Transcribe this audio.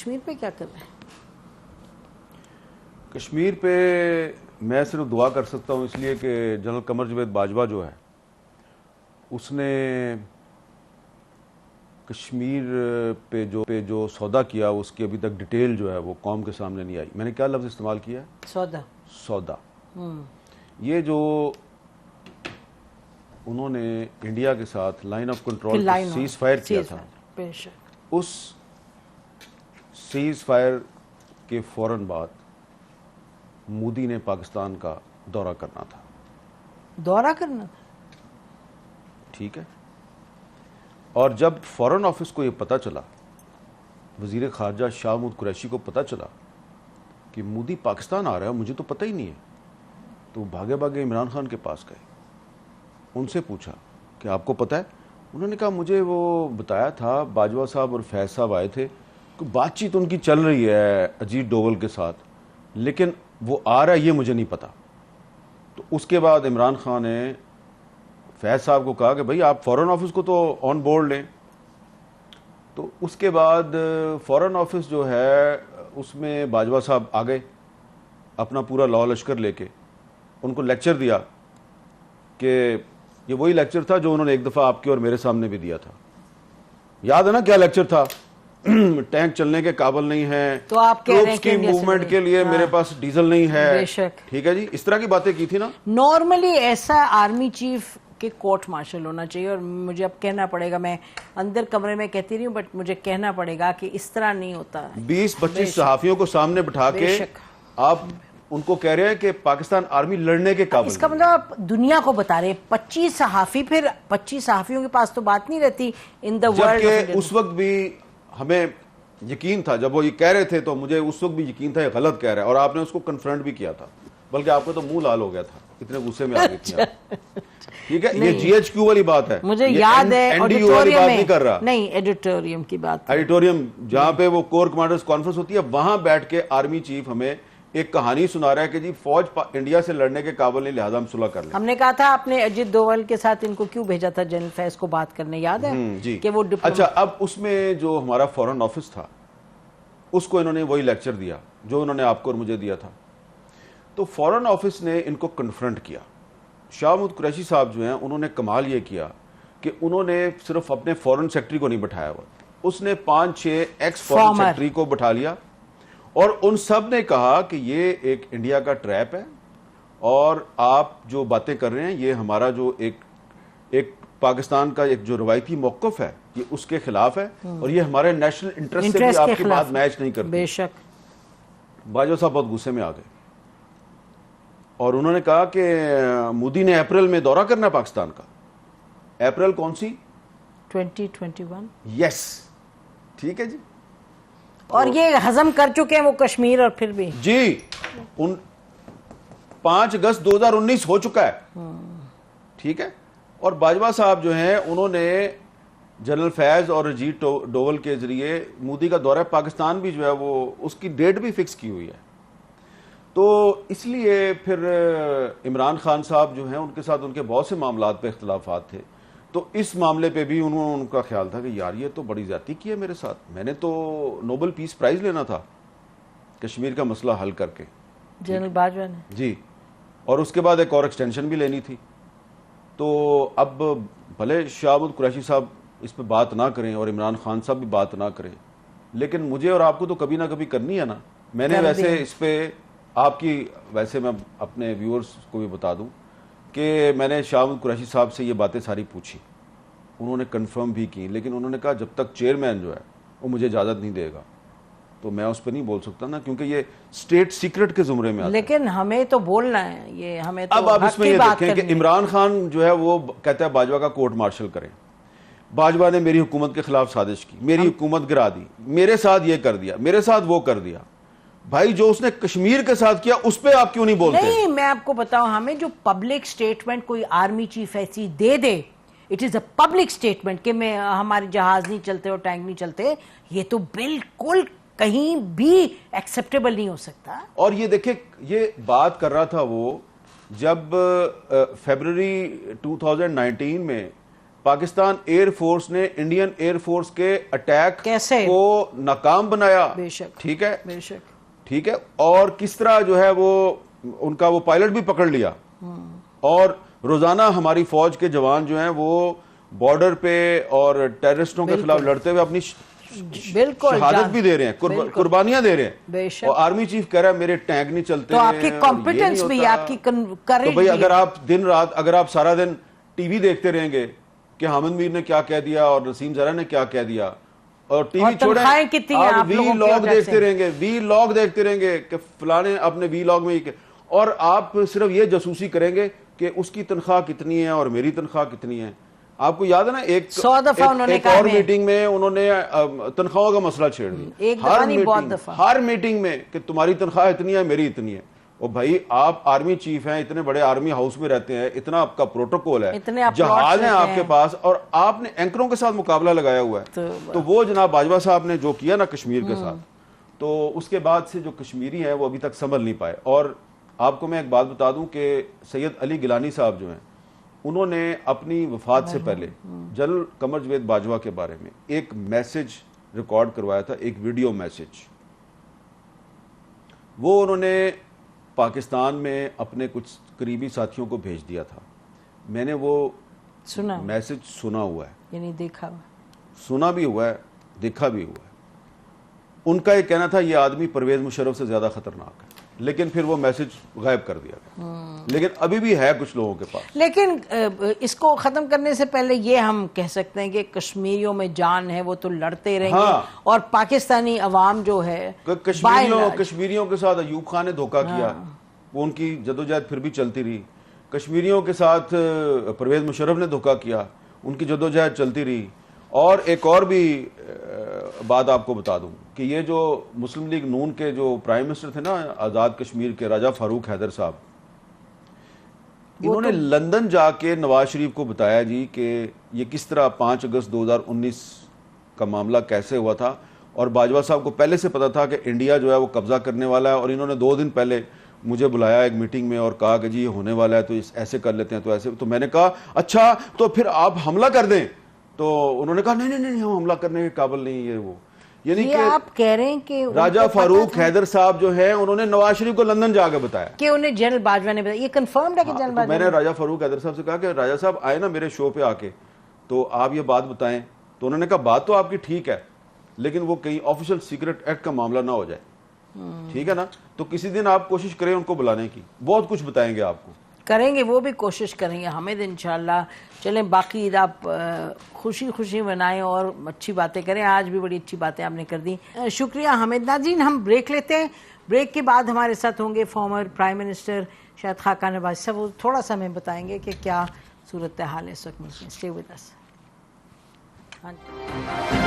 کشمیر پہ کیا کر رہے ہیں؟ کشمیر پہ میں صرف دعا کر سکتا ہوں، اس لیے کہ جنرل قمر جاوید باجوہ جو ہے اس نے کشمیر پہ جو سودا کیا اس کی ابھی تک ڈیٹیل جو ہے وہ قوم کے سامنے نہیں آئی. میں نے کیا لفظ استعمال کیا ہے؟ سودا. یہ جو انہوں نے انڈیا کے ساتھ line of control cease fire کیا تھا، اس سیز فائر کے فوراً بعد مودی نے پاکستان کا دورہ کرنا تھا. ٹھیک ہے. اور جب فورن آفس کو یہ پتا چلا، وزیر خارجہ شاہ محمود قریشی کو پتا چلا کہ مودی پاکستان آ رہا ہے، مجھے تو پتہ ہی نہیں ہے، تو بھاگے بھاگے عمران خان کے پاس گئے. ان سے پوچھا کہ آپ کو پتہ ہے؟ انہوں نے کہا مجھے وہ بتایا تھا، باجوہ صاحب اور فیض صاحب آئے تھے، بات چیت ان کی چل رہی ہے اجیت ڈوول کے ساتھ، لیکن وہ آ رہا ہے یہ مجھے نہیں پتا. تو اس کے بعد عمران خان نے فیض صاحب کو کہا کہ بھئی آپ فورن آفس کو تو آن بورڈ لیں. تو اس کے بعد فورن آفس جو ہے اس میں باجوہ صاحب آ گئے اپنا پورا لاؤ لشکر لے کے. ان کو لیکچر دیا کہ یہ وہی لیکچر تھا جو انہوں نے ایک دفعہ آپ کے اور میرے سامنے بھی دیا تھا. یاد ہے نا کیا لیکچر تھا؟ ٹینک چلنے کے قابل نہیں ہے، تو آپ کہہ رہے ہیں کی موومنٹ کے لیے میرے پاس ڈیزل نہیں ہے. ٹھیک ہے جی، اس طرح کی باتیں کی تھی نا. نارملی ایسا آرمی چیف کے کورٹ مارشل ہونا چاہیے، اور مجھے اب کہنا پڑے گا، میں اندر کمرے میں کہتی رہی ہوں بٹ مجھے کہنا پڑے گا کہ اس طرح نہیں ہوتا. 20-25 صحافیوں کو سامنے بٹھا کے آپ ان کو کہہ رہے ہیں کہ پاکستان آرمی لڑنے کے قابل. اس کا مطلب آپ دنیا کو بتا رہے ہیں 25 صحافی، پھر 25 صحافیوں کے پاس تو بات نہیں رہتی ان دا ورلڈ. جبکہ اس وقت بھی ہمیں یقین تھا، جب وہ یہ کہہ رہے تھے تو مجھے اس وقت بھی یقین تھا یہ غلط کہہ رہا ہے، اور آپ نے اس کو کنفرنٹ بھی کیا تھا، بلکہ آپ کو تو منہ لال ہو گیا تھا، اتنے غصے میں آ گئی تھی. ٹھیک ہے، یہ جی ایچ کیو والی بات ہے، مجھے یاد ہے ایڈیٹوریم کی بات، ایڈیٹوریم جہاں پہ وہ کور کمانڈرز کانفرنس ہوتی ہے، وہاں بیٹھ کے آرمی چیف ہمیں ایک کہانی سنا رہا ہے کہ جی فوج انڈیا سے لڑنے کے قابل نہیں، لہذا ہم صلح کر لیں. ہم نے کہا تھا آپ نے اجیت ڈوول کے ساتھ ان کو کیوں بھیجا تھا جنرل فیض کو بات کرنے، یاد ہے جی کہ وہ اچھا. اب اس میں جو ہمارا فورن آفس تھا اس کو انہوں نے وہی لیکچر دیا جو انہوں نے آپ کو اور مجھے دیا تھا. تو فورن آفس نے ان کو کنفرنٹ کیا. شاہ محمود قریشی صاحب جو ہیں انہوں نے کمال یہ کیا کہ انہوں نے صرف اپنے فورن سیکٹری کو نہیں بٹھایا ہوا، اس نے 5-6 ایکس فورن سیکٹری کو بٹھا لیا، اور ان سب نے کہا کہ یہ ایک انڈیا کا ٹریپ ہے، اور آپ جو باتیں کر رہے ہیں یہ ہمارا جو ایک پاکستان کا ایک جو روایتی موقف ہے یہ اس کے خلاف ہے، اور یہ ہمارے نیشنل انٹرسٹ سے بھی آپ کی بات میچ نہیں کرتی. بے شک. باجوہ صاحب بہت غصے میں آ گئے، اور انہوں نے کہا کہ مودی نے اپریل میں دورہ کرنا ہے پاکستان کا. اپریل کون سی؟ 2021. یس. ٹھیک ہے جی. اور یہ ہضم کر چکے ہیں وہ کشمیر، اور پھر بھی جی 5 اگست 2019 ہو چکا ہے. ٹھیک ہے. اور باجوہ صاحب جو ہیں انہوں نے جنرل فیض اور اجیت ڈوول کے ذریعے مودی کا دورہ پاکستان بھی جو ہے وہ اس کی ڈیٹ بھی فکس کی ہوئی ہے. تو اس لیے پھر عمران خان صاحب جو ہیں ان کے ساتھ ان کے بہت سے معاملات پہ اختلافات تھے، تو اس معاملے پہ بھی ان کا خیال تھا کہ یار یہ تو بڑی زیادتی کی ہے میرے ساتھ، میں نے تو نوبل پیس پرائز لینا تھا کشمیر کا مسئلہ حل کر کے. جنرل باجوہ نے جی، اور اس کے بعد ایک اور ایکسٹینشن بھی لینی تھی. تو اب بھلے شاہ محمود قریشی صاحب اس پہ بات نہ کریں اور عمران خان صاحب بھی بات نہ کریں، لیکن مجھے اور آپ کو تو کبھی نہ کبھی کرنی ہے نا. میں نے ویسے اس پہ آپ کی ویسے میں اپنے ویورز کو بھی بتا دوں کہ میں نے شاہ محمود قریشی صاحب سے یہ باتیں ساری پوچھی، انہوں نے کنفرم بھی کی، لیکن انہوں نے کہا جب تک چیئرمین جو ہے وہ مجھے اجازت نہیں دے گا تو میں اس پہ نہیں بول سکتا نا، کیونکہ یہ اسٹیٹ سیکرٹ کے زمرے میں آتا ہے. لیکن ہمیں تو بولنا ہے، یہ ہمیں تو اب آپ اس میں یہ دیکھیں کہ عمران خان جو ہے وہ کہتا ہے باجوہ کا کورٹ مارشل کریں. باجوہ نے میری حکومت کے خلاف سازش کی، میری حکومت گرا دی، میرے ساتھ یہ کر دیا، میرے ساتھ وہ کر دیا. بھائی جو اس نے کشمیر کے ساتھ کیا اس پہ آپ کیوں نہیں بولتے؟ نہیں، میں آپ کو بتاؤں، ہمیں جو پبلک سٹیٹمنٹ کوئی آرمی چیف ایسی دے دے، it is a public statement کہ ہمارے جہاز نہیں چلتے اور ٹینک نہیں چلتے، یہ تو بالکل کہیں بھی ایکسیپٹیبل نہیں ہو سکتا. اور یہ دیکھیں یہ بات کر رہا تھا وہ جب فیبرری 2019 میں پاکستان ایئر فورس نے انڈین ایئر فورس کے اٹیک کیسے کو ناکام بنایا. بے شک ٹھیک ہے, بے شک ٹھیک ہے, اور کس طرح جو ہے وہ ان کا وہ پائلٹ بھی پکڑ لیا, اور روزانہ ہماری فوج کے جوان جو ہیں وہ بارڈر پہ اور ٹیررسٹوں کے خلاف لڑتے ہوئے اپنی بالکل شہادت بھی دے رہے ہیں, قربانیاں دے رہے ہیں. بے شک. اور آرمی چیف کہہ رہا ہے میرے ٹینک نہیں چلتے. تو آپ کی کمپیٹنس بھی, آپ کی تو بھئی اگر آپ دن رات, اگر آپ سارا دن ٹی وی دیکھتے رہیں گے کہ حامد میر نے کیا کہہ دیا اور نسیم زہرا نے کیا کہہ دیا, اور ٹی وی چھوڑیں آپ وی لاگ دیکھتے رہیں گے, وی لاگ دیکھتے رہیں گے کہ فلانے اپنے وی لاگ میں, اور آپ صرف یہ جاسوسی کریں گے کہ اس کی تنخواہ کتنی ہے اور میری تنخواہ کتنی ہے. آپ کو یاد ہے نا ایک اور میٹنگ میں انہوں نے تنخواہوں کا مسئلہ چھیڑ دیا ہر میٹنگ میں کہ تمہاری تنخواہ اتنی ہے میری اتنی ہے. اور بھائی آپ آرمی چیف ہیں, اتنے بڑے آرمی ہاؤس میں رہتے ہیں, اتنا آپ کا پروٹوکول ہے, جہاز ہیں آپ کے پاس, اور آپ نے اینکروں کے ساتھ مقابلہ لگایا ہوا ہے. تو وہ جناب باجوہ صاحب نے جو کیا نا کشمیر کے ساتھ, تو اس کے بعد سے جو کشمیری ہیں وہ ابھی تک سنبھل نہیں پائے. اور آپ کو میں ایک بات بتا دوں کہ سید علی گیلانی صاحب جو ہیں انہوں نے اپنی وفات سے پہلے جنرل قمر جاوید باجوہ کے بارے میں ایک میسج ریکارڈ کروایا تھا, ایک ویڈیو میسج. وہ انہوں نے پاکستان میں اپنے کچھ قریبی ساتھیوں کو بھیج دیا تھا. میں نے وہ میسج سنا ہوا ہے, یعنی دیکھا, سنا بھی ہوا ہے, دیکھا بھی ہوا ہے. ان کا یہ کہنا تھا یہ آدمی پرویز مشرف سے زیادہ خطرناک ہے, لیکن پھر وہ میسج غائب کر دیا گیا. لیکن ابھی بھی ہے کچھ لوگوں کے پاس. لیکن اس کو ختم کرنے سے پہلے یہ ہم کہہ سکتے ہیں کہ کشمیریوں میں جان ہے, وہ تو لڑتے رہیں گے, اور پاکستانی عوام جو ہے کشمیریوں کے ساتھ ایوب خان نے دھوکہ کیا, وہ ان کی جدوجہد پھر بھی چلتی رہی. کشمیریوں کے ساتھ پرویز مشرف نے دھوکہ کیا, ان کی جدوجہد چلتی رہی. اور ایک اور بھی بات آپ کو بتا دوں کہ یہ جو مسلم لیگ نون کے جو پرائم منسٹر تھے نا آزاد کشمیر کے, راجہ فاروق حیدر صاحب, انہوں نے لندن جا کے نواز شریف کو بتایا جی کہ یہ کس طرح 5 اگست 2019 کا معاملہ کیسے ہوا تھا, اور باجوہ صاحب کو پہلے سے پتا تھا کہ انڈیا جو ہے وہ قبضہ کرنے والا ہے, اور انہوں نے 2 دن پہلے مجھے بلایا ایک میٹنگ میں اور کہا کہ جی یہ ہونے والا ہے تو ایسے کر لیتے ہیں, تو ایسے. تو میں نے کہا اچھا تو پھر آپ حملہ کر دیں, تو انہوں نے کہا نہیں نہیں نہیں ہم حملہ کرنے کے قابل نہیں, یہ وہ. یعنی کہ آپ کہہ رہے ہیں کہ راجہ فاروق حیدر صاحب جو ہیں انہوں نے نواز شریف کو لندن جا کے بتایا کہ انہیں جنرل باجوہ نے بتایا. یہ کنفرمڈ ہے کہ جنرل باجوہ. میں نے راجہ فاروق حیدر صاحب سے کہا کہ راجہ صاحب آئے نا میرے شو پہ آ کے, تو آپ یہ بات بتائیں. تو انہوں نے کہا بات تو آپ کی ٹھیک ہے, لیکن وہ کہیں آفیشل سیکرٹ ایکٹ کا معاملہ نہ ہو جائے, ٹھیک ہے نا. تو کسی دن آپ کوشش کریں ان کو بلانے کی, بہت کچھ بتائیں گے آپ کو. کریں گے, وہ بھی کوشش کریں گے حامد انشاءاللہ. چلیں باقی عید آپ خوشی خوشی منائیں اور اچھی باتیں کریں. آج بھی بڑی اچھی باتیں آپ نے کر دی, شکریہ حامد. ناظرین ہم بریک لیتے ہیں, بریک کے بعد ہمارے ساتھ ہوں گے former prime minister Shahid Khaqan نواز صاحب. وہ تھوڑا سا ہمیں بتائیں گے کہ کیا صورتحال ہے اس وقت ملک میں. Stay with us. ہاں جی.